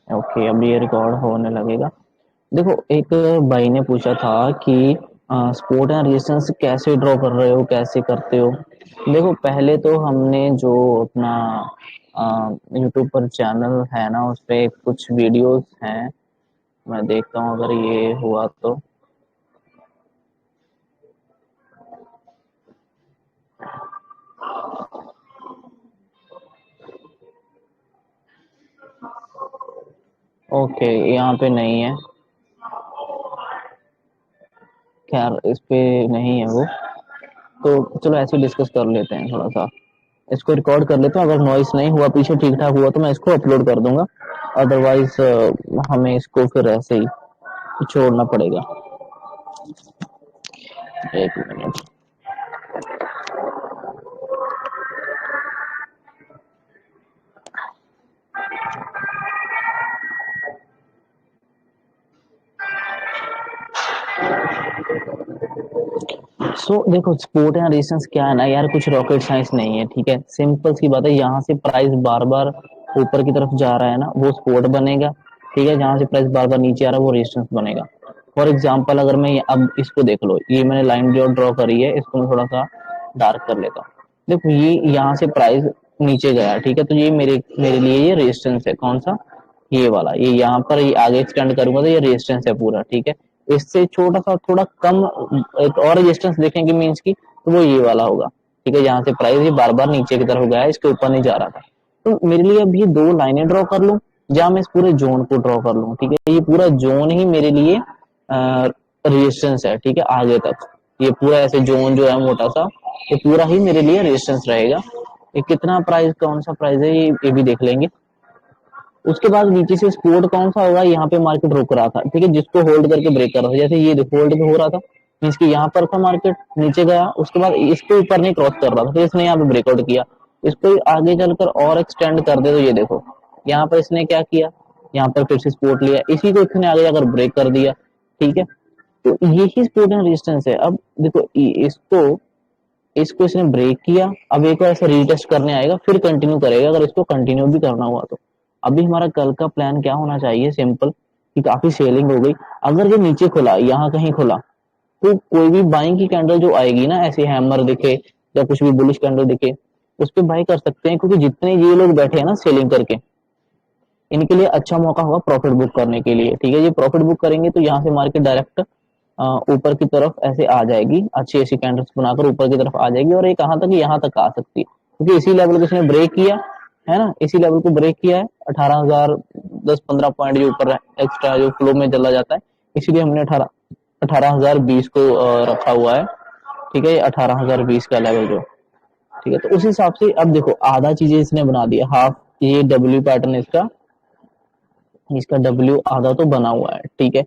Okay, अब ये record होने लगेगा। देखो, एक भाई ने पूछा था कि स्पोर्ट एंड रेजिस्टेंस कैसे ड्रॉ कर रहे हो, कैसे करते हो। देखो, पहले तो हमने जो अपना यूट्यूब पर चैनल है ना, उस पे कुछ वीडियोस हैं। मैं देखता हूँ अगर ये हुआ तो। ओके, यहाँ पे नहीं है। खैर, इस पे नहीं है वो। तो चलो ऐसे डिस्कस कर लेते हैं थोड़ा सा। इसको रिकॉर्ड कर लेते हैं, अगर नॉइस नहीं हुआ, पीछे ठीक ठाक हुआ, तो मैं इसको अपलोड कर दूंगा। अदरवाइज हमें इसको फिर ऐसे ही छोड़ना पड़ेगा। एक मिनट। देखो, स्पोर्ट एंड रेजिस्टेंस क्या है ना यार, कुछ रॉकेट साइंस नहीं है, ठीक है। सिंपल सी बात है, यहाँ से प्राइस बार बार ऊपर की तरफ जा रहा है ना, वो स्पोर्ट बनेगा। ठीक है, जहाँ से प्राइस बार बार नीचे आ रहा है वो रेजिस्टेंस बनेगा। फॉर एग्जाम्पल, अगर मैं अब इसको देख लो, ये मैंने लाइन जो ड्रॉ करी है, इसको मैं थोड़ा सा डार्क कर लेता हूँ। देखो, ये यहाँ से प्राइस नीचे गया, ठीक है, तो ये मेरे मेरे लिए ये रेजिस्टेंस है। कौन सा? ये वाला। ये यहाँ पर ये आगे एक्सटेंड करूंगा तो ये रेजिस्टेंस है पूरा, ठीक है। इससे छोटा सा थोड़ा कम एक और रेजिस्टेंस देखेंगे मीन्स की, तो वो ये वाला होगा। ठीक है, यहाँ से प्राइस ये बार बार नीचे की तरफ गया है, इसके ऊपर नहीं जा रहा था। तो मेरे लिए अब ये दो लाइनें ड्रॉ कर लूं, या मैं इस पूरे जोन को ड्रॉ कर लूं। ठीक है, ये पूरा जोन ही मेरे लिए रेजिस्टेंस है, ठीक है, आगे तक। ये पूरा ऐसे जोन जो है मोटा सा, ये पूरा ही मेरे लिए रेजिस्टेंस रहेगा। ये कितना प्राइस, कौन सा प्राइस है, ये भी देख लेंगे। उसके बाद नीचे से सपोर्ट कौन सा होगा, यहाँ पे मार्केट रुक रहा था, ठीक है, जिसको होल्ड करके ब्रेक कर रहा था। जैसे ये होल्ड पे हो रहा था, मीन्स की यहाँ पर था मार्केट, नीचे गया, उसके बाद इसके ऊपर नहीं क्रॉस कर रहा था, फिर इसने यहाँ पे ब्रेकआउट किया। इसको आगे चलकर और एक्सटेंड कर दे तो ये देखो, यहाँ पर इसने क्या किया, यहाँ पर फिर से सपोर्ट लिया, इसी को इसने आगे जाकर ब्रेक कर दिया। ठीक है, तो यही सपोर्ट एंड रेजिस्टेंस है। अब देखो, इसको इसको इसने ब्रेक किया, अब एक बार ऐसे रीटेस्ट करने आएगा, फिर कंटिन्यू करेगा, अगर इसको कंटिन्यू भी करना हुआ तो। अभी हमारा कल का प्लान क्या होना चाहिए, सिंपल, कि काफी सेलिंग हो गई। अगर ये नीचे खुला, यहाँ कहीं खुला, तो कोई भी बाइंग की कैंडल जो आएगी ना, ऐसे हैमर दिखे या कुछ भी बुलिश कैंडल दिखे, उस पर बाई कर सकते हैं, क्योंकि जितने ये लोग बैठे हैं ना सेलिंग करके, इनके लिए अच्छा मौका होगा प्रॉफिट बुक करने के लिए। ठीक है, ये प्रॉफिट बुक करेंगे तो यहाँ से मार्केट डायरेक्ट ऊपर की तरफ ऐसे आ जाएगी, अच्छी ऐसी कैंडल्स बनाकर ऊपर की तरफ आ जाएगी, और ये कहाँ तक, यहाँ तक आ सकती है, क्योंकि इसी लेवल को इसने ब्रेक किया है ना, इसी लेवल को ब्रेक किया है। 18,000 10-15 पॉइंट जो ऊपर एक्स्ट्रा जो फ्लो में चला जाता है, इसीलिए हमने 18,020 को रखा हुआ है। ठीक है, ये 18,020 का लेवल जो, ठीक है, तो उस हिसाब से अब देखो, आधा चीजें इसने बना दिया, हाफ। ये डब्ल्यू पैटर्न इसका इसका डब्ल्यू आधा तो बना हुआ है, ठीक है।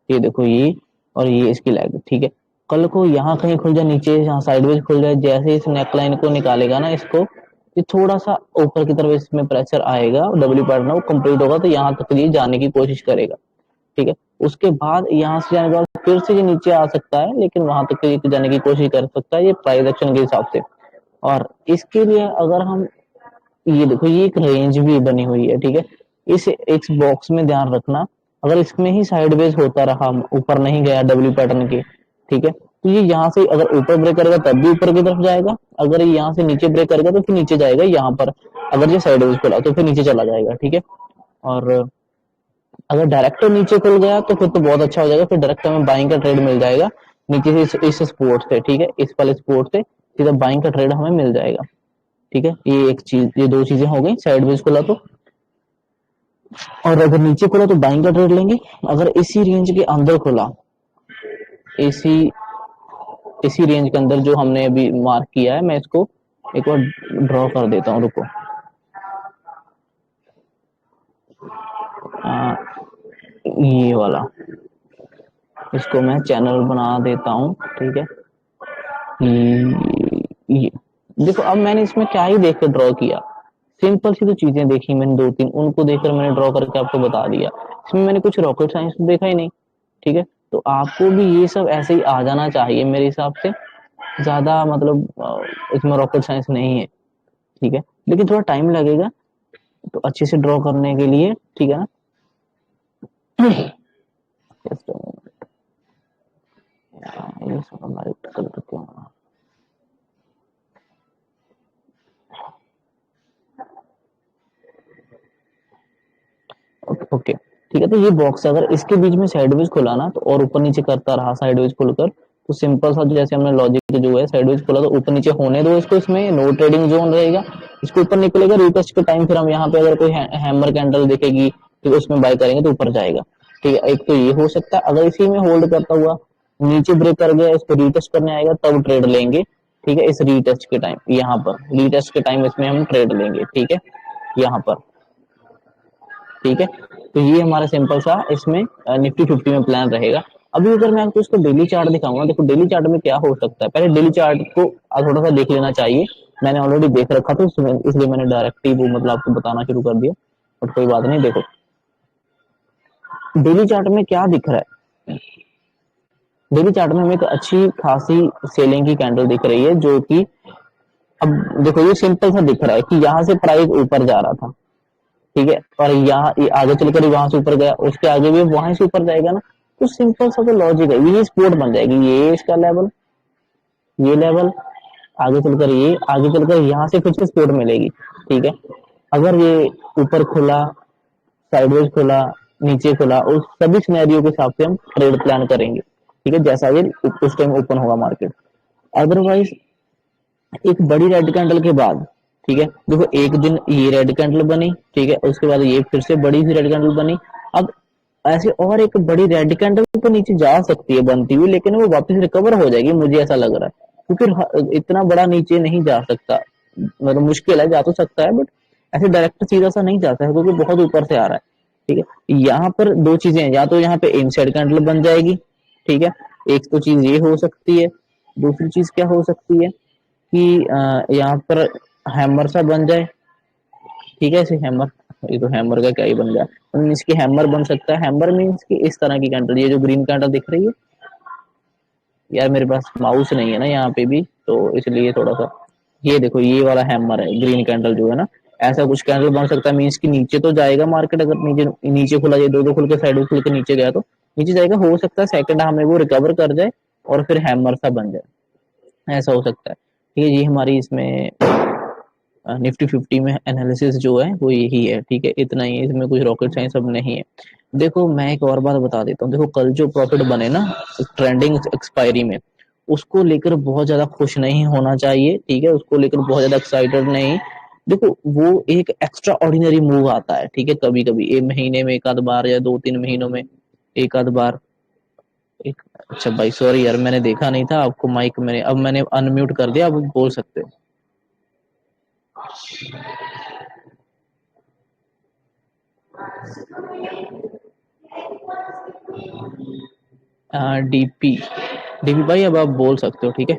ये देखो, ये और ये इसकी लेग, ठीक है। कल को यहाँ कहीं खुल जाए, नीचे यहाँ साइडवेज खुल जाए, जैसे इस नेकलाइन को निकालेगा ना, इसको ये थोड़ा सा ऊपर की तरफ इसमें प्रेशर आएगा, डब्ल्यू पैटर्न वो कंप्लीट होगा, तो यहाँ तक ये जाने की कोशिश करेगा। ठीक है, उसके बाद यहाँ से जाने के बाद फिर से ये नीचे आ सकता है, लेकिन वहां तक ये जाने की कोशिश कर सकता है, ये प्राइस एक्शन के हिसाब से। और इसके लिए अगर हम, ये देखो, ये एक रेंज भी बनी हुई है, ठीक है। इस बॉक्स में ध्यान रखना, अगर इसमें ही साइडवेज होता रहा, ऊपर नहीं गया डब्ल्यू पैटर्न के, ठीक है, तो ये यहाँ से अगर ऊपर ब्रेक करेगा तब भी ऊपर की तरफ जाएगा, अगर ये यहाँ से नीचे ब्रेक करेगा तो फिर नीचे जाएगा यहाँ पर। अगर ये साइडवेज खुला तो फिर नीचे चला जाएगा, ठीक है। और अगर डायरेक्ट नीचे खुल गया तो फिर तो बहुत अच्छा हो जाएगा, फिर डायरेक्ट हमें बाइंग का ट्रेड मिल जाएगा नीचे से, इस सपोर्ट से, ठीक है, इस वाले सपोर्ट से सीधा बाइंग का ट्रेड हमें मिल जाएगा। ठीक है, ये एक चीज, ये दो चीजें हो गई, साइडवेज खुला तो। और अगर नीचे खुला तो बाइंग का ट्रेड लेंगे। अगर इसी रेंज के अंदर खुला, इसी इसी रेंज के अंदर जो हमने अभी मार्क किया है, मैं इसको एक बार ड्रॉ कर देता हूँ, रुको। आ, ये वाला, इसको मैं चैनल बना देता हूँ, ठीक है। ये देखो, अब मैंने इसमें क्या ही देख कर ड्रॉ किया, सिंपल सी तो चीजें देखी मैंने दो तीन, उनको देखकर मैंने ड्रॉ करके आपको बता दिया। इसमें मैंने कुछ रॉकेट साइंस तो देखा ही नहीं। ठीक है, तो आपको भी ये सब ऐसे ही आ जाना चाहिए मेरे हिसाब से। ज्यादा मतलब इसमें रॉकेट साइंस नहीं है, ठीक है, लेकिन थोड़ा टाइम लगेगा तो अच्छे से ड्रॉ करने के लिए, ठीक है ना। जस्ट ये सब हमारे कर देते हैं। ओके ठीक है, तो ये बॉक्स अगर इसके बीच में साइडवेज खुला ना तो और ऊपर नीचे करता रहा साइडवेज खुलकर, तो सिंपल सा जैसे हमने लॉजिक जो है साइडवेज खुला तो ऊपर नीचे होने दो इसको, इसमें नो ट्रेडिंग जोन रहेगा, इसको ऊपर निकलेगा रिटेस्ट के टाइम, फिर हम यहाँ पे अगर कोई हैमर कैंडल दिखेगी तो उसमें बाय करेंगे तो ऊपर जाएगा। ठीक है, एक तो ये हो सकता है, अगर इसी में होल्ड करता हुआ नीचे ब्रेक कर गया इसको रीटेस्ट करने आएगा तब ट्रेड लेंगे। ठीक है, इस रीटेस्ट के टाइम यहाँ पर रीटेस्ट के टाइम इसमें हम ट्रेड लेंगे। ठीक है, यहाँ पर। ठीक है, तो ये हमारा सिंपल सा इसमें निफ्टी 50 में प्लान रहेगा। अभी अगर मैं आपको इसको डेली चार्ट दिखाऊंगा, देखो डेली चार्ट में क्या हो सकता है, पहले डेली चार्ट को थोड़ा सा देख लेना चाहिए। मैंने ऑलरेडी देख रखा था इसलिए मैंने डायरेक्ट ही वो मतलब आपको बताना शुरू कर दिया, बट कोई बात नहीं। देखो डेली चार्ट में क्या दिख रहा है, डेली चार्ट में हमें एक अच्छी खासी सेलिंग की कैंडल दिख रही है, जो कि अब देखो ये सिंपल सा दिख रहा है कि यहाँ से प्राइस ऊपर जा रहा था। ठीक है, और यहाँ ये आगे चलकर वहां से ऊपर गया, उसके आगे भी वहां से ऊपर जाएगा ना, तो सिंपल सा तो लॉजिक है, ये स्पोर्ट बन जाएगी, ये इसका लेवल, ये लेवल, आगे चलकर ये, आगे चलकर यहाँ से फिर से स्पोर्ट मिलेगी। ठीक है, अगर ये ऊपर खुला, साइडवेज खुला, नीचे खुला, उस सभी सिनेरियो के हिसाब से हम ट्रेड प्लान करेंगे। ठीक है, जैसा ये उस टाइम ओपन होगा मार्केट। अदरवाइज एक बड़ी रेड कैंडल के बाद, ठीक है, देखो एक दिन ये रेड कैंडल बनी, ठीक है, उसके बाद ये फिर से बड़ी सी रेड कैंडल बनी। अब ऐसे और एक बड़ी रेड कैंडल तो नीचे जा सकती है बनती हुई, लेकिन वो वापस रिकवर हो जाएगी, मुझे ऐसा लग रहा है, क्योंकि इतना बड़ा नीचे नहीं जा सकता, मतलब मुश्किल है, जा तो सकता है बट ऐसे डायरेक्ट सीधा सा नहीं जा सकता क्योंकि बहुत ऊपर से आ रहा है। ठीक है, यहाँ पर दो चीजें हैं, या तो यहाँ पे इनसाइड कैंडल बन जाएगी, ठीक है, एक तो चीज ये हो सकती है, दूसरी चीज क्या हो सकती है कि यहाँ पर हैमर सा बन जाए। ठीक है, ऐसे हैमर, ये तो हैमर का क्या ही बन गया, इसकी हैमर बन सकता है, हैमर मीन्स कि इस तरह की कैंडल, ये जो ग्रीन कैंडल दिख रही है, यार मेरे पास माउस नहीं है ना यहाँ पे भी, तो इसलिए थोड़ा सा, ये देखो ये वाला हैमर है, ग्रीन कैंडल जो है ना, ऐसा कुछ कैंडल बन सकता है, मीन्स कि नीचे तो जाएगा मार्केट, अगर नीचे नीचे खुला जाए, दो दो खुल के साइड खुल के नीचे गया तो नीचे जाएगा, हो सकता है सेकंड हमें वो रिकवर कर जाए और फिर हैमर सा बन जाए, ऐसा हो सकता है। ठीक है, ये हमारी इसमें निफ्टी 50 में एनालिसिस जो है वो यही है। ठीक है, इतना ही है, इसमें कुछ रॉकेट साइंस सब नहीं है। देखो मैं एक और बात बता देता हूँ, देखो कल जो प्रॉफिट बने ना ट्रेंडिंग एक्सपायरी में, उसको लेकर बहुत ज्यादा खुश नहीं होना चाहिए। ठीक है, उसको लेकर बहुत ज्यादा एक्साइटेड नहीं, देखो वो एक एक्स्ट्रा ऑर्डिनरी मूव आता है। ठीक है, कभी कभी एक महीने में एक आध बार या 2-3 महीनों में एक आध बार एक, अच्छा भाई सॉरी यार, मैंने देखा नहीं था आपको माइक, मैंने अनम्यूट कर दिया, अब बोल सकते हो। डीपी, डीपी भाई अब आप बोल सकते हो। ठीक है,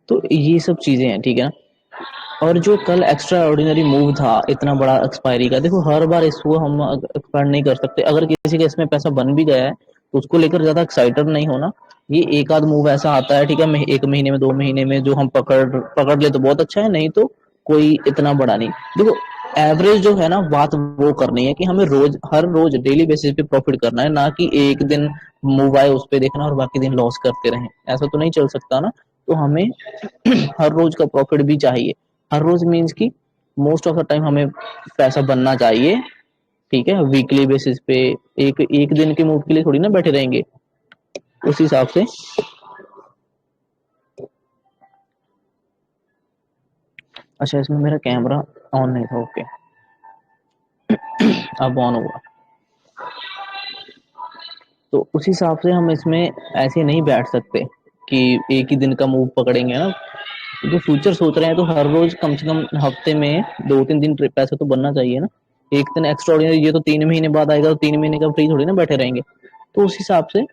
तो ये सब चीजें हैं। ठीक है ना, और जो कल एक्स्ट्रा ऑर्डिनरी मूव था इतना बड़ा एक्सपायरी का, देखो हर बार इसको हम एक्सपायर नहीं कर सकते, अगर किसी का इसमें पैसा बन भी गया है तो उसको लेकर ज्यादा एक्साइटेड नहीं होना। ये एक आध मूव ऐसा आता है, ठीक है, एक महीने में 2 महीने में, जो हम पकड़ पकड़ ले तो बहुत अच्छा है, नहीं तो कोई इतना बड़ा नहीं। देखो एवरेज जो है ना, बात वो करनी है कि हमें रोज हर रोज डेली बेसिस पे प्रॉफिट करना है, ना कि एक दिन मूव आए उस पर देखना और बाकी दिन लॉस करते रहें, ऐसा तो नहीं चल सकता ना। तो हमें हर रोज का प्रॉफिट भी चाहिए, हर रोज मीन्स की मोस्ट ऑफ द टाइम हमें पैसा बनना चाहिए। ठीक है, वीकली बेसिस पे, एक एक दिन के मूव के लिए थोड़ी ना बैठे रहेंगे, उस हिसाब से। अच्छा इसमें मेरा कैमरा ऑन नहीं था, ओके अब ऑन हुआ, तो उस हिसाब से हम इसमें ऐसे नहीं बैठ सकते कि एक ही दिन का मूव पकड़ेंगे ना, जो फ्यूचर सोच रहे हैं तो हर रोज कम से कम हफ्ते में 2-3 दिन पैसा तो बनना चाहिए ना। एक दिन एक्स्ट्रा ऑर्डिनरी, ये तो 3 महीने बाद आएगा, तो 3 महीने का फ्री थोड़ी ना बैठे रहेंगे, तो उस हिसाब से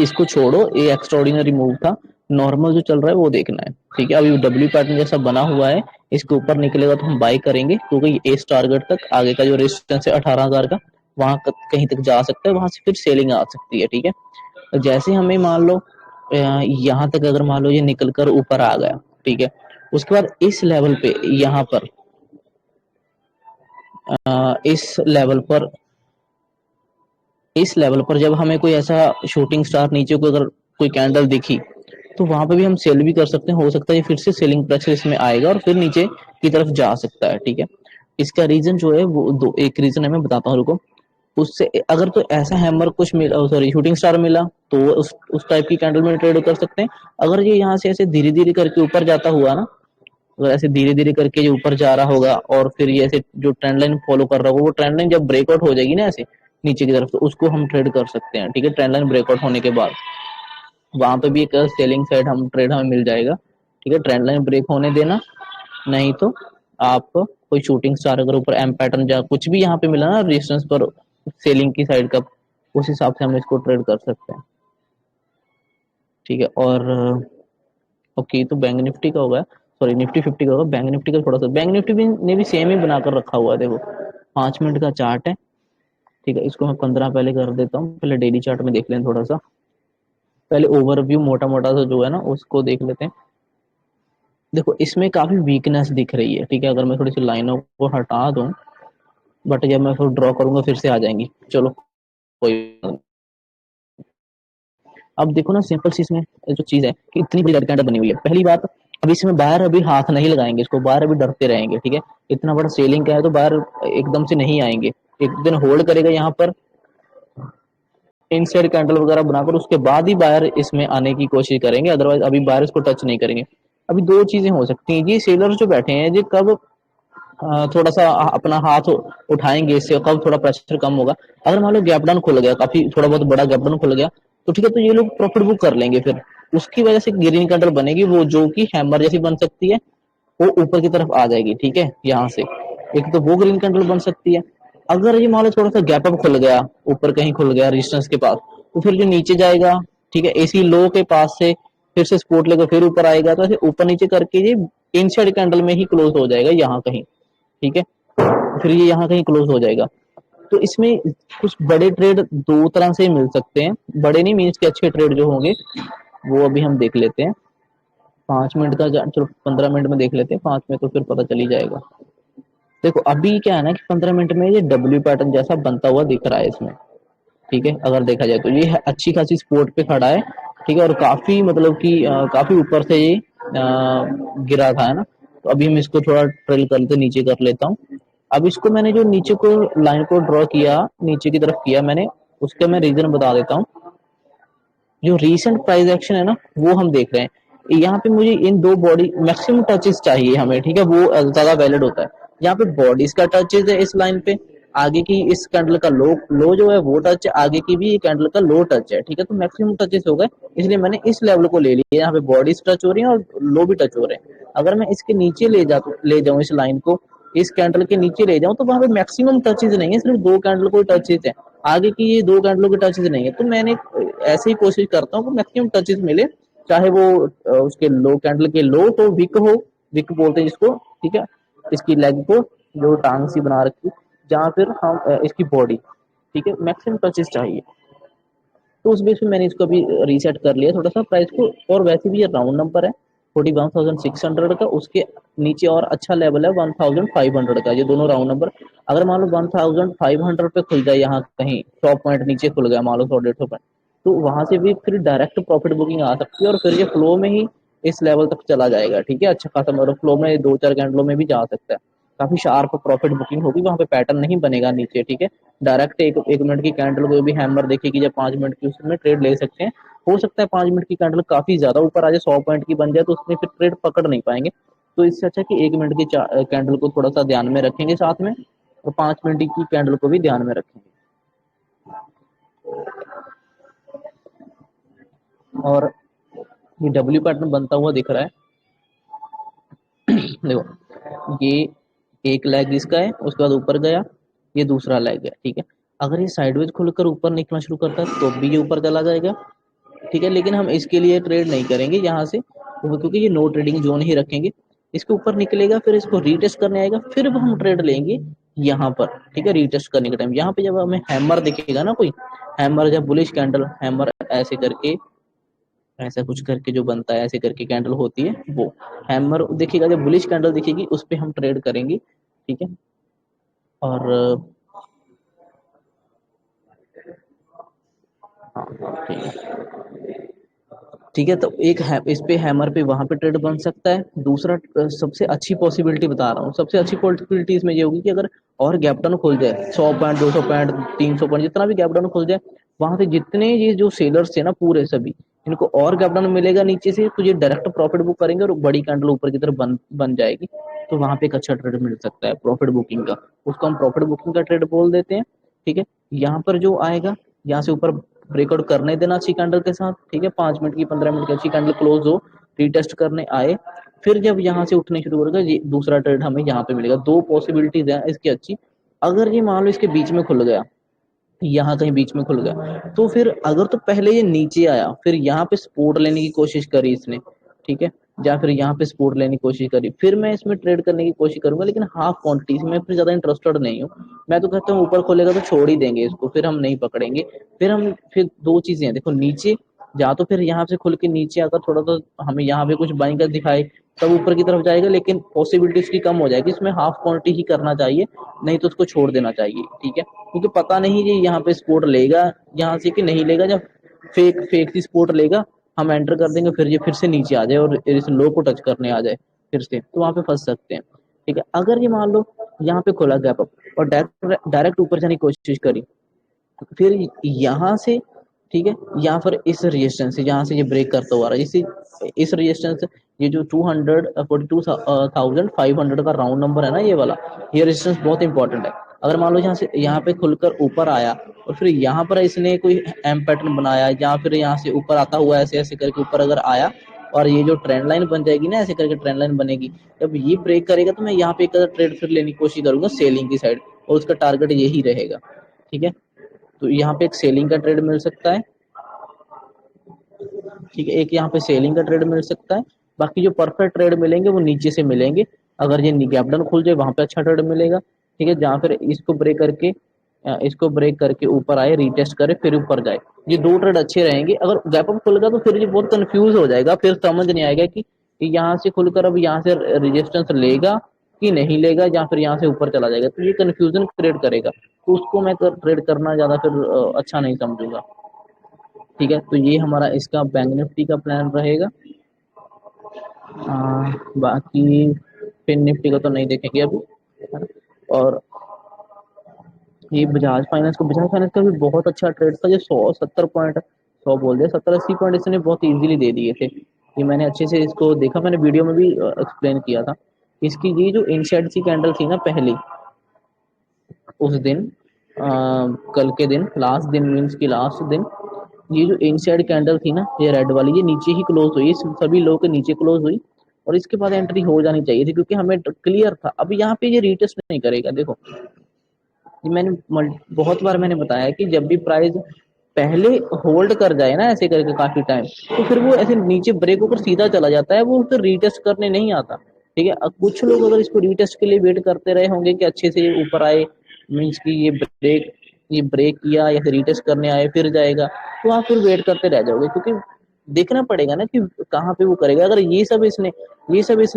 इसको छोड़ो, ये एक्स्ट्रा ऑर्डिनरी मूव था, नॉर्मल जो चल रहा है वो देखना है। ठीक है, अभी डब्ल्यू पैटर्न जैसा बना हुआ है, इसके ऊपर निकलेगा तो हम बाई करेंगे, क्योंकि इस टारगेट तक आगे का जो रेजिस्टेंस है 18,000 का, वहां कहीं तक जा सकता है, वहां से फिर सेलिंग आ सकती है। ठीक है, तो जैसे हमें मान लो यहाँ तक अगर मान लो ये निकल कर ऊपर आ गया, ठीक है, उसके बाद इस लेवल पे, यहाँ पर इस लेवल पर जब हमें कोई ऐसा शूटिंग स्टार नीचे को अगर कोई कैंडल दिखी, तो वहां पे भी हम सेल भी कर सकते हैं। हो सकता है फिर से सेलिंग प्रेशर इसमें आएगा और फिर नीचे की तरफ जा सकता है, ठीक है। इसका रीजन जो है वो दो, एक रीजन है मैं बताता हूँ, रुको। उससे अगर तो ऐसा हैमर कुछ मिला, सॉरी शूटिंग स्टार मिला, तो उस टाइप की कैंडल में ट्रेड कर सकते हैं। अगर ये यहाँ से ऐसे धीरे धीरे करके ऊपर जाता हुआ ना, अगर ऐसे धीरे धीरे करके ये ऊपर जा रहा होगा और फिर ये ऐसे जो ट्रेंड लाइन फॉलो कर रहा होगा, वो ट्रेंड लाइन जब ब्रेकआउट हो जाएगी ना ऐसे नीचे की तरफ, तो उसको हम ट्रेड कर सकते हैं, ठीक है। ट्रेंड लाइन ब्रेकआउट होने के बाद वहां पे भी एक सेलिंग साइड हम ट्रेड हमें मिल जाएगा, ठीक है। ट्रेंड लाइन ब्रेक होने देना, नहीं तो आप कोई शूटिंग स्टार अगर ऊपर एम पैटर्न या कुछ भी यहाँ पे मिला ना रेजिस्टेंस पर सेलिंग की साइड का, उस हिसाब से हम इसको ट्रेड कर सकते हैं, ठीक है। और ओके, तो बैंक निफ्टी का होगा, सॉरी निफ्टी 50 का होगा। बैंक निफ्टी का थोड़ा सा, बैंक निफ्टी भी ने भी सेम ही बनाकर रखा हुआ है, देखो 5 मिनट का चार्ट है, ठीक है। इसको मैं 15 पहले कर देता हूँ, पहले डेली चार्ट में देख लें थोड़ा सा। पहले ओवरव्यू मोटा मोटा सा जो है ना उसको देख लेते हैं। देखो इसमें काफी वीकनेस दिख रही है, ठीक है। अगर मैं थोड़ी सी लाइनों को हटा दूं, बट जब मैं फिर ड्रॉ करूंगा फिर से आ जाएंगी, चलो कोई। अब देखो ना सिंपल सी इसमें जो चीज है कि इतनी बड़ी रेड कैंडल बनी हुई है, पहली बात अब इसमें बाहर अभी हाथ नहीं लगाएंगे, इसको बाहर अभी डरते रहेंगे, ठीक है। इतना बड़ा सेलिंग का है तो बाहर एकदम से नहीं आएंगे, एक दिन होल्ड करेगा यहाँ पर इनसाइड कैंडल वगैरह बनाकर, उसके बाद ही बाहर इसमें आने की कोशिश करेंगे, अदरवाइज अभी बाहर इसको टच नहीं करेंगे। अभी दो चीजें हो सकती हैं, ये सेलर जो बैठे हैं ये कब थोड़ा सा अपना हाथ उठाएंगे, इससे कब थोड़ा प्रेशर कम होगा। अगर मान लो गैप डाउन खुल गया, काफी थोड़ा बहुत बड़ा गैप डाउन खुल गया, तो ठीक है, तो ये लोग प्रॉफिट बुक कर लेंगे, फिर उसकी वजह से ग्रीन कैंडल बनेगी, वो जो कि हैमर जैसी बन सकती है, वो ऊपर की तरफ आ जाएगी, ठीक है। यहाँ से एक तो वो ग्रीन कैंडल बन सकती है। अगर ये मान लो थोड़ा सा गैप अप खुल गया, ऊपर कहीं खुल गया रेजिस्टेंस के पास, तो फिर जो नीचे जाएगा, ठीक है, एसी लो के पास से फिर से सपोर्ट लेकर फिर ऊपर आएगा, तो ऐसे ऊपर नीचे करके ये इनसाइड कैंडल में ही क्लोज हो जाएगा यहाँ कहीं, ठीक है। फिर ये यहाँ कहीं क्लोज हो जाएगा। तो इसमें कुछ बड़े ट्रेड दो तरह से मिल सकते हैं, बड़े नहीं मीन्स के अच्छे ट्रेड जो होंगे वो अभी हम देख लेते हैं। 5 मिनट का चलो 15 मिनट में देख लेते हैं, 5 में तो फिर पता चल ही जाएगा। देखो अभी क्या है ना कि 15 मिनट में ये डब्ल्यू पैटर्न जैसा बनता हुआ दिख रहा है इसमें, ठीक है। अगर देखा जाए तो ये अच्छी खासी सपोर्ट पे खड़ा है, ठीक है। और काफी मतलब कि काफी ऊपर से ये गिरा था, है ना। तो अभी हम इसको थोड़ा ट्रेल कर लेते, नीचे कर लेता हूँ। अब इसको मैंने जो नीचे को लाइन को ड्रॉ किया, नीचे की तरफ किया मैंने, उसका मैं रीजन बता देता हूँ। जो रीसेंट प्राइस एक्शन है ना वो हम देख रहे हैं, यहाँ पे मुझे इन दो बॉडी मैक्सिमम टचेस चाहिए हमें, ठीक है, वो ज्यादा वैलिड होता है। यहाँ पे बॉडीज का टचेस है इस लाइन पे, आगे की इस कैंडल का लो लो जो है वो टच है, आगे की भी कैंडल का लो टच है, ठीक है। तो मैक्सिमम टचेस हो गए, इसलिए मैंने इस लेवल को ले लिया। यहाँ पे बॉडीज टच हो रही है और लो भी टच हो रहे हैं। अगर मैं इसके नीचे ले जाऊं इस लाइन को, इस कैंडल के नीचे ले जाऊं, तो वहां पे मैक्सिमम टचेस नहीं है, सिर्फ दो कैंडल को टचेस है, आगे की ये दो कैंडलों के टचेस नहीं है। तो मैंने ऐसे ही कोशिश करता हूँ कि मैक्सिमम टचेस मिले, चाहे वो उसके लो कैंडल के लो हो, विक बोलते हैं जिसको, ठीक है। इसकी लेग को जो टांग सी बना रखी, जहाँ फिर हम इसकी बॉडी, ठीक है, मैक्सिमम टचेस चाहिए। तो उस बेस पे मैंने इसको अभी रीसेट कर लिया थोड़ा सा प्राइस को। और वैसे भी ये राउंड नंबर है 41,600 का, उसके नीचे और अच्छा लेवल है 1,500 का, ये दोनों राउंड नंबर। अगर मान लो 1,500 पे खुल जाए, यहाँ कहीं 100 पॉइंट नीचे खुल गया, मान लो 100-150 पॉइंट, तो वहां से भी फिर डायरेक्ट प्रॉफिट बुकिंग आ सकती है, और फिर ये फ्लो में ही इस लेवल तक चला जाएगा, ठीक है। अच्छा खासा मतलब फ्लो में दो चार कैंडलों में भी जा सकता है, काफी शार्प प्रॉफिट बुकिंग होगी, वहां पे पैटर्न नहीं बनेगा नीचे, ठीक है। डायरेक्ट एक मिनट की कैंडल को भी हैमर देखेगी, जब 5 मिनट की उसमें ट्रेड ले सकते हैं। हो सकता है 5 मिनट की कैंडल काफी ज्यादा ऊपर आ जाए, 100 पॉइंट की बन जाए, तो उसमें फिर ट्रेड पकड़ नहीं पाएंगे। तो इससे अच्छा कि 1 मिनट की कैंडल को थोड़ा सा ध्यान में रखेंगे साथ में, और 5 मिनट की कैंडल को भी ध्यान में रखेंगे। और ये डब्ल्यू पैटर्न बनता हुआ दिख रहा है, देखो ये एक लेग इसका है, उसके बाद ऊपर गया, ये दूसरा लेग है, ठीक है। अगर ये साइडवेज खुलकर ऊपर निकलना शुरू करता है तो भी ये ऊपर चला जाएगा, ठीक है। लेकिन हम इसके लिए ट्रेड नहीं करेंगे यहाँ से, क्योंकि ये नो ट्रेडिंग जोन ही रखेंगे। इसके ऊपर निकलेगा, फिर इसको रीटेस्ट करने आएगा, फिर हम ट्रेड लेंगे यहाँ पर, ठीक है। रीटेस्ट करने के टाइम यहाँ पे जब हमें हैमर दिखेगा ना, कोई हैमर, जब बुलिश कैंडल हैमर ऐसे करके ऐसा कुछ करके जो बनता है, ऐसे करके कैंडल होती है वो। हैमर देखिएगा, जब बुलिश कैंडल दिखेगी उस पे हम ट्रेड करेंगे, ठीक है। और हाँ हाँ ठीक है, ठीक है। तो एक है इस पे हैमर पे वहां पे ट्रेड बन सकता है। दूसरा सबसे अच्छी पॉसिबिलिटी बता रहा हूँ, सबसे अच्छी पॉसिबिलिटी इसमें ये होगी कि अगर और गैप डाउन खुल जाए 100 पॉइंट, 200 पॉइंट, 300 पॉइंट, जितना भी गैप डाउन खुल जाए, वहां से जितने ये जो सेलर्स थे ना पूरे सभी, इनको और गैप डाउन मिलेगा नीचे से, तो ये डायरेक्ट प्रॉफिट बुक करेंगे और बड़ी कैंडल ऊपर की तरफ बन जाएगी। तो वहां पे एक अच्छा ट्रेड मिल सकता है प्रॉफिट बुकिंग का, उसको हम प्रॉफिट बुकिंग का ट्रेड बोल देते हैं, ठीक है। यहाँ पर जो आएगा, यहाँ से ऊपर ब्रेकआउट करने देना अच्छी कैंडल के साथ, ठीक है। 5 मिनट की, 15 मिनट की अच्छी कैंडल क्लोज हो, रीटेस्ट करने आए, फिर जब यहाँ से उठने शुरू करेगा, ये दूसरा ट्रेड हमें यहाँ पे मिलेगा। दो पॉसिबिलिटीज है इसकी अच्छी। अगर ये मान लो इसके बीच में खुल गया, यहाँ कहीं बीच में खुल गया, तो फिर अगर तो पहले ये नीचे आया, फिर यहाँ पे सपोर्ट लेने की कोशिश करी इसने, ठीक है, या फिर यहाँ पे सपोर्ट लेने की कोशिश करी, फिर मैं इसमें ट्रेड करने की कोशिश करूंगा, लेकिन हाफ क्वांटिटी में फिर ज्यादा इंटरेस्टेड नहीं हूँ। मैं तो कहता हूँ ऊपर खोलेगा तो छोड़ ही देंगे इसको, फिर हम नहीं पकड़ेंगे। फिर दो चीजें हैं देखो, नीचे या तो फिर यहाँ से खुल के नीचे आकर थोड़ा तो हमें यहाँ पे कुछ बाइंग का दिखाए, तब ऊपर की तरफ जाएगा, लेकिन पॉसिबिलिटी इसकी कम हो जाएगी, इसमें हाफ क्वांटिटी ही करना चाहिए, नहीं तो उसको छोड़ देना चाहिए, ठीक है। क्योंकि पता नहीं ये यहाँ पे सपोर्ट लेगा यहाँ से कि नहीं लेगा। जब फेक फेक सी सपोर्ट लेगा, हम एंटर कर देंगे, फिर ये फिर से नीचे आ जाए और इस लो को टच करने आ जाए फिर से, तो वहां पे फंस सकते हैं, ठीक है। अगर ये मान लो यहाँ पे खोला गैप अप और डायरेक्ट डायरेक्ट ऊपर जाने की कोशिश करी, फिर यहाँ से, ठीक है, यहाँ पर इस रेजिस्टेंस से यहाँ से ये ब्रेक करता हुआ रहा, इस रेजिस्टेंस, ये जो 242,500 का राउंड नंबर है ना ये वाला, ये रेजिस्टेंस बहुत इंपॉर्टेंट है। अगर मान लो यहाँ से यहाँ पे खुलकर ऊपर आया और फिर यहाँ पर इसने कोई एम पैटर्न बनाया, या फिर यहाँ से ऊपर आता हुआ ऐसे ऐसे करके ऊपर अगर आया, और ये जो ट्रेंड लाइन बन जाएगी ना, ऐसे करके ट्रेंड लाइन बनेगी, जब ये ब्रेक करेगा तो मैं यहाँ पे एक ट्रेड फिर लेने की कोशिश करूंगा सेलिंग की साइड, और उसका टारगेट यही रहेगा, ठीक है। तो यहाँ पे एक सेलिंग का ट्रेड मिल सकता है, ठीक है, एक यहाँ पे सेलिंग का ट्रेड मिल सकता है। बाकी जो परफेक्ट ट्रेड मिलेंगे वो नीचे से मिलेंगे। अगर ये गैप डाउन खुल जाए वहां पे अच्छा ट्रेड मिलेगा, ठीक है, जहाँ फिर इसको ब्रेक करके ऊपर आए, रीटेस्ट करे, फिर ऊपर जाए, ये दो ट्रेड अच्छे रहेंगे। अगर गैप अप खुलेगा तो फिर ये बहुत कंफ्यूज हो जाएगा, फिर समझ नहीं आएगा कि यहाँ से खुलकर अब यहाँ से रेजिस्टेंस लेगा कि नहीं लेगा, या फिर यहाँ से ऊपर चला जाएगा, तो ये कंफ्यूजन क्रिएट करेगा, तो उसको मैं ट्रेड करना ज्यादा फिर अच्छा नहीं समझूंगा, ठीक है। तो ये हमारा इसका बैंक निफ्टी का प्लान रहेगा। बाकी फिन निफ्टी का तो नहीं देखेंगे अभी, है ना। और ये बजाज फाइनेंस का भी बहुत अच्छा ट्रेड था, ये 170 पॉइंट, 70-80 पॉइंट इसने बहुत इजीली दे दिए थे। ये मैंने अच्छे से इसको देखा, मैंने वीडियो में भी एक्सप्लेन किया था। इसकी ये जो इनसाइड सी कैंडल थी ना पहली, उस दिन, कल के दिन, लास्ट दिन मीन्स की लास्ट दिन, ये जो इनसाइड कैंडल थी ना, ये रेड वाली, ये नीचे ही क्लोज हुई, सभी लोगों के नीचे क्लोज हुई, और इसके बाद एंट्री हो जानी चाहिए थी, क्योंकि हमें क्लियर था। अब यहाँ पे ये रीटेस्ट नहीं करेगा, देखो ये बहुत बार मैंने बताया कि जब भी प्राइस पहले होल्ड कर जाए ना ऐसे करके काफी टाइम, तो फिर वो ऐसे नीचे ब्रेक होकर सीधा चला जाता है, वो फिर रीटेस्ट करने नहीं आता, ठीक है। अब कुछ लोग अगर इसको रीटेस्ट के लिए वेट करते रहे होंगे कि अच्छे से ये ऊपर आए, मीन्स की ये ब्रेक किया या फिर रीटेस्ट करने आए फिर जाएगा, तो आप फिर वेट करते रह जाओगे, क्योंकि देखना पड़ेगा ना कि कहाँ पे वो करेगा। अगर ये सब इसने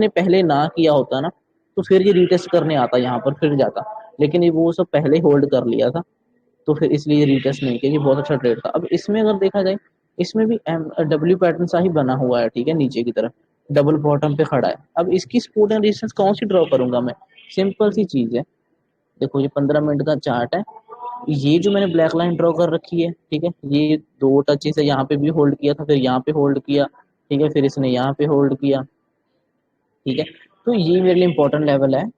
पहले ना किया होता ना, तो फिर ये रीटेस्ट करने आता यहाँ पर फिर जाता, लेकिन ये वो सब पहले होल्ड कर लिया था, तो फिर इसलिए रीटेस्ट नहीं किया। ये बहुत अच्छा ट्रेड था। अब इसमें अगर देखा जाए, इसमें भी डब्ल्यू पैटर्न सा ही बना हुआ है, ठीक है, नीचे की तरफ डबल बॉटम पे खड़ा है। अब इसकी सपोर्ट एंड रेजिस्टेंस कौन सी ड्रॉ करूंगा मैं? सिंपल सी चीज है, देखो ये 15 मिनट का चार्ट है, ये जो मैंने ब्लैक लाइन ड्रॉ कर रखी है, ठीक है, ये दो टचेस है, यहाँ पे भी होल्ड किया था, फिर यहाँ पे होल्ड किया, ठीक है, फिर इसने यहाँ पे होल्ड किया, ठीक है। तो ये मेरे लिए इंपॉर्टेंट लेवल है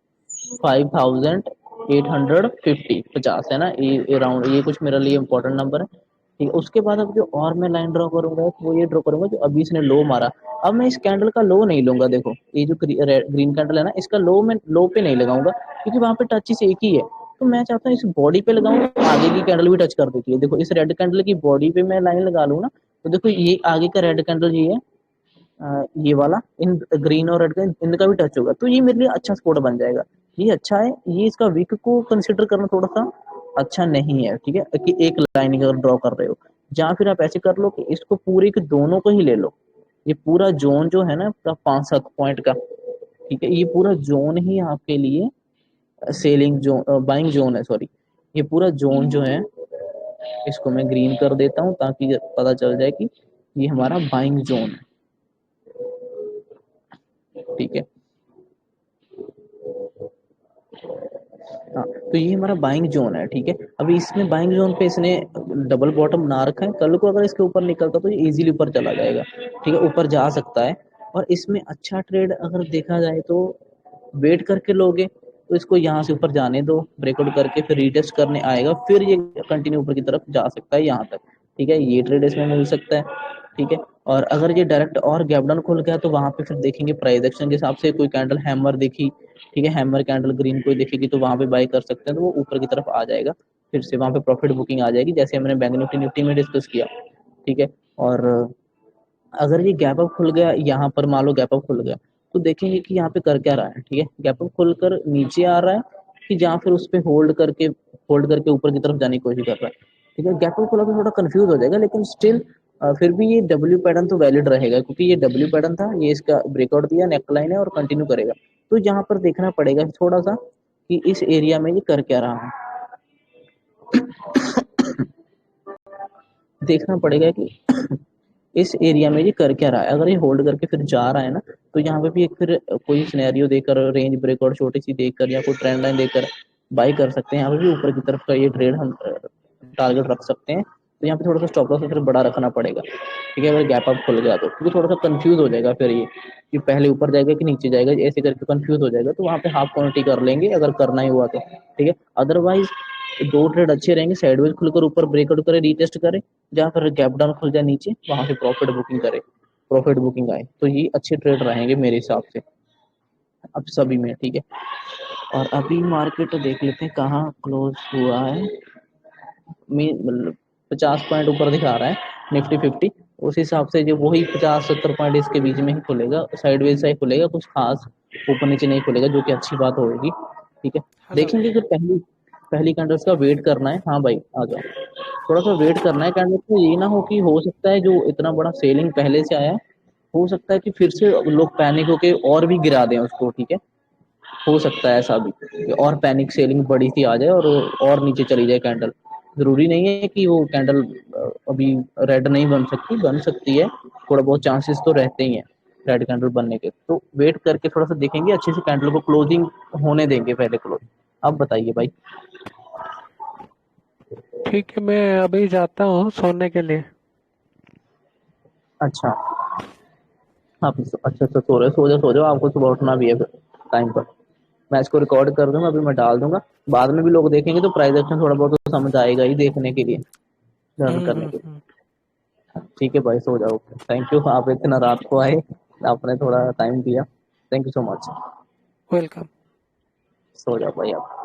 5850 है ना, ये राउंड, ये कुछ मेरे लिए इंपॉर्टेंट नंबर है, ठीक है। उसके बाद अब जो और मैं लाइन ड्रॉ करूंगा वो ये ड्रॉ करूंगा जो अभी इसने लो मारा। अब मैं इस कैंडल का लो नहीं लूंगा, देखो ये जो ग्रीन कैंडल है ना, इसका लो मैं लो पे नहीं लगाऊंगा, क्योंकि वहां पे टचेस एक ही है। तो मैं चाहता हूँ इस बॉडी पे लगाऊं, आगे की कैंडल भी टच कर देती है, देखो इस रेड कैंडल की बॉडी पे मैं लाइन लगा लूँ ना, तो देखो ये आगे का रेड कैंडल ये है, ये वाला, इन ग्रीन और रेड का इनका भी टच होगा, तो ये मेरे लिए अच्छा स्पॉट बन जाएगा। ये अच्छा है, ये इसका वीक को कंसिडर करना थोड़ा सा अच्छा नहीं है, ठीक है, कि एक लाइन अगर ड्रॉ कर रहे हो, या फिर आप ऐसे कर लो कि इसको पूरे के दोनों को ही ले लो। ये पूरा जोन जो है ना आपका 5-7 पॉइंट का, ठीक है, ये पूरा जोन ही आपके लिए सेलिंग जोन, बाइंग जोन है, सॉरी। ये पूरा जोन जो है, इसको मैं ग्रीन कर देता हूँ ताकि पता चल जाए कि ये हमारा बाइंग जोन है, ठीक है। हाँ, तो ये हमारा बाइंग जोन है, ठीक है। अभी इसमें बाइंग जोन पे इसने डबल बॉटम ना रखा है, कल को अगर इसके ऊपर निकलता तो ये इजीली ऊपर चला जाएगा, ठीक है, ऊपर जा सकता है। और इसमें अच्छा ट्रेड अगर देखा जाए तो वेट करके लोगे तो इसको यहाँ से ऊपर जाने दो, ब्रेकआउट करके फिर रीटेस्ट करने आएगा, फिर ये कंटिन्यू ऊपर की तरफ जा सकता है यहाँ तक, ठीक है, ये ट्रेड इसमें मिल सकता है, ठीक है। और अगर ये डायरेक्ट और गैप डाउन खुल गया तो वहां पे फिर देखेंगे प्राइस एक्शन के हिसाब से, कोई कैंडल हैमर दिखी, ठीक है, हैमर कैंडल ग्रीन कोई दिखेगी तो वहां पे बाय कर सकते हैं, तो वो ऊपर की तरफ आ जाएगा, फिर से वहां पे प्रॉफिट बुकिंग आ जाएगी, जैसे हमने बैंक निफ्टी निफ्टी में डिस्कस किया, ठीक है। और अगर ये गैप अप खुल गया, यहाँ पर मान लो गैप अप खुल गया, तो देखेंगे कि यहाँ पे कर क्या रहा है, ठीक है, गैप अप खुलकर नीचे आ रहा है कि जहाँ फिर उस पर होल्ड करके ऊपर की तरफ जाने की कोशिश कर रहा है, ठीक है। गैप अप खुला तो थोड़ा कंफ्यूज हो जाएगा, लेकिन स्टिल फिर भी ये डब्ल्यू पैटर्न तो वैलिड रहेगा, क्योंकि ये डब्ल्यू पैटर्न था, ये इसका ब्रेकआउट दिया, नेक लाइन है और कंटिन्यू करेगा। तो यहाँ पर देखना पड़ेगा थोड़ा सा कि इस एरिया में ये कर क्या रहा है, देखना पड़ेगा कि इस एरिया में ये कर क्या रहा है। अगर ये होल्ड करके फिर जा रहा है ना, तो यहाँ पे भी एक फिर कोई सिनेरियो देकर, रेंज ब्रेकआउट छोटी सी देकर या कोई ट्रेंड लाइन देकर बाई कर सकते हैं, यहाँ पे भी ऊपर की तरफ का ये ट्रेड हम टारगेट रख सकते हैं। तो यहाँ पे थोड़ा सा स्टॉप लॉस फिर बड़ा रखना पड़ेगा, ठीक है, अगर गैप अप खुल गया तो, क्योंकि थोड़ा सा कंफ्यूज हो जाएगा फिर ये कि पहले ऊपर जाएगा कि नीचे जाएगा, ऐसे करके कंफ्यूज हो जाएगा, तो वहाँ पे हाफ क्वांटिटी कर लेंगे अगर करना ही हुआ तो, ठीक है। अदरवाइज दो ट्रेड अच्छे रहेंगे, साइडवेज खुलकर ऊपर ब्रेकआउट करे, रीटेस्ट करे, जहाँ पर गैप डाउन खुल जाए नीचे, वहां से प्रॉफिट बुकिंग करे, प्रॉफिट बुकिंग आए, तो ये अच्छे ट्रेड रहेंगे मेरे हिसाब से अब सभी में, ठीक है। और अभी मार्केट देख लेते हैं कहाँ क्लोज हुआ है। मतलब 50 पॉइंट ऊपर दिखा रहा है निफ्टी 50, उस हिसाब से जो वही 50-70 पॉइंट इसके बीच में ही खुलेगा, साइडवेज से ही खुलेगा, कुछ खास ऊपर नीचे नहीं खुलेगा, जो कि अच्छी बात होगी, ठीक है। हेलो। देखेंगे कि पहली पहली कैंडल्स का वेट करना है। हाँ भाई आ जाओ, थोड़ा सा वेट करना है कैंडल्स को, ये ना हो कि हो सकता है जो इतना बड़ा सेलिंग पहले से आया है, हो सकता है कि फिर से लोग पैनिक होके और भी गिरा दें उसको, ठीक है, हो सकता है ऐसा भी कि और पैनिक सेलिंग बड़ी सी आ जाए और नीचे चली जाए कैंडल। जरूरी नहीं है कि वो कैंडल अभी रेड नहीं बन सकती है, थोड़ा बहुत चांसेस तो रहते ही हैं रेड कैंडल बनने के, तो वेट करके थोड़ा सा देखेंगे, अच्छे से कैंडल को क्लोजिंग होने देंगे पहले क्लोज। अब बताइए भाई। ठीक है, मैं अभी जाता हूँ सोने के लिए। अच्छा, आप अच्छा अच्छा सो रहे हो, सो जाओ, आपको सुबह उठना भी है फिर टाइम पर। मैं इसको रिकॉर्ड कर दूंगा, अभी मैं डाल दूंगा, बाद में भी लोग देखेंगे तो प्राइस एक्शन थोड़ा बहुत तो समझ आएगा ही देखने के लिए, लर्न करने के हम्म। लिए। ठीक है भाई, सो जाओ, थैंक यू, आप इतना रात को आए, आपने थोड़ा टाइम दिया, thank you so much. Welcome. सो जाओ भाई आप।